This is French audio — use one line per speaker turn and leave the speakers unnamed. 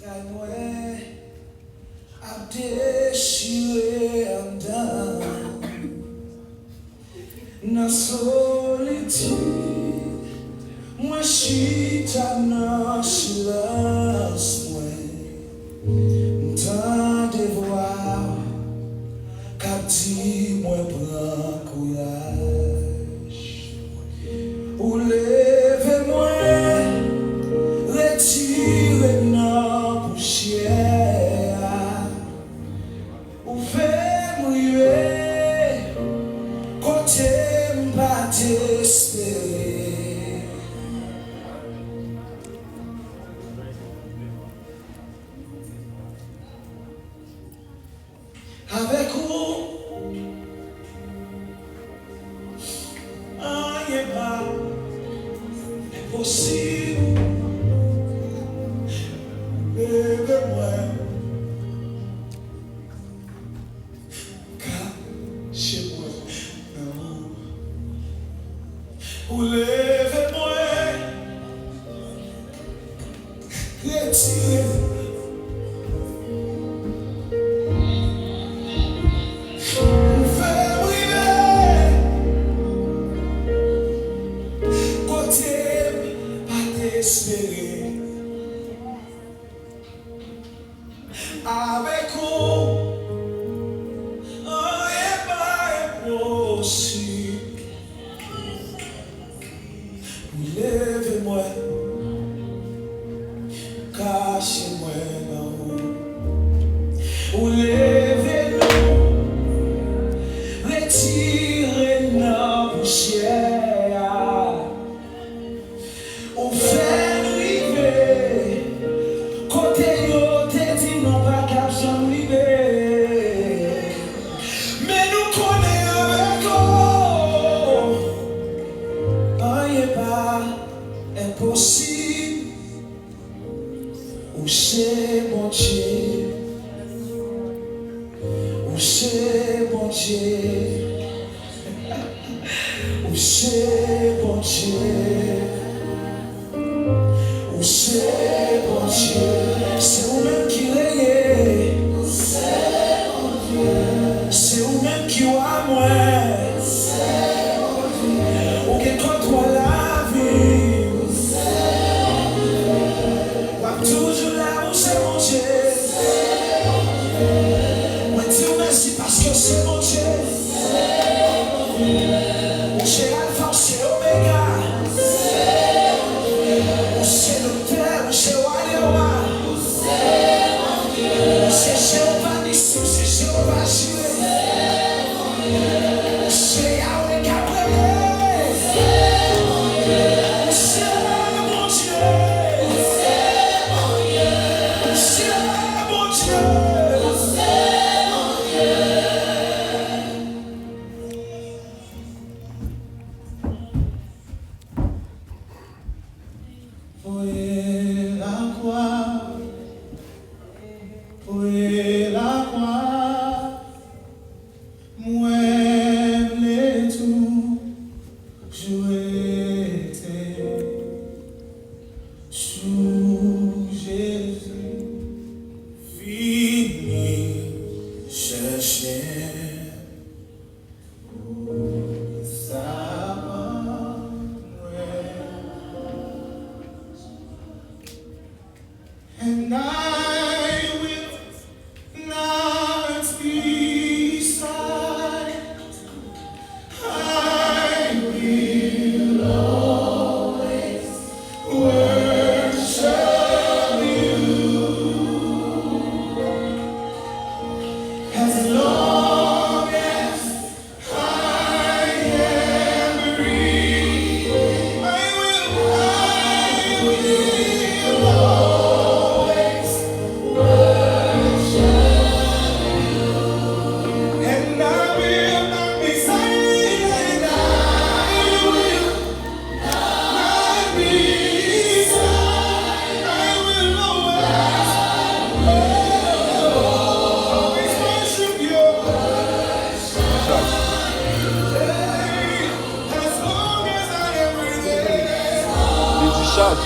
I've déchiré en dents, na solitude, moi chita na silence, m'tan de voir, qu'a dit moi prends courage, ou levez-moi, retirez na poussière, ou fais-moi côté m'pas t'espérer. Avec vous, rien pas impossible. Levez-moi, cachez-moi dans vous. Ou levez-moi, retirez. Espérer avec vous, rien pas impossible. Levez-moi, cachez-moi dans vous. Levez-nous, retirez nos poussières. Ou fait arriver, côté yo te dit non pas qu'à jamais arriver. Mais nous connaissons avec vous, rien pas impossible. Ou c'est mon Dieu, ou c'est mon Dieu, ou c'est mon Dieu. C'est bon Dieu, c'est vous-même qui règne. C'est bon Dieu, c'est vous-même qui a moi. C'est bon Dieu, ou qui contre la vie. C'est bon Dieu, ou toujours là où c'est mon Dieu. C'est bon Dieu, moi dis merci parce que c'est mon Dieu. C'est bon Dieu, ou c'est Alpha, c'est Oméga. C'est le Père, c'est Walewa. C'est Jéhovah Nissi, c'est Jéhovah Jireh. C'est Yahweh Gabriel. C'est mon Dieu. C'est mon Dieu. Voyez la croix, voyez la croix, moi les tout, été sous Jésus, fini chercher savoir. And I will not be silent. I will always worship you. As long as I am breathing, I will always and I will not be silent. I will not be silent. I will always worship you. As long as I am breathing.
Did you shout?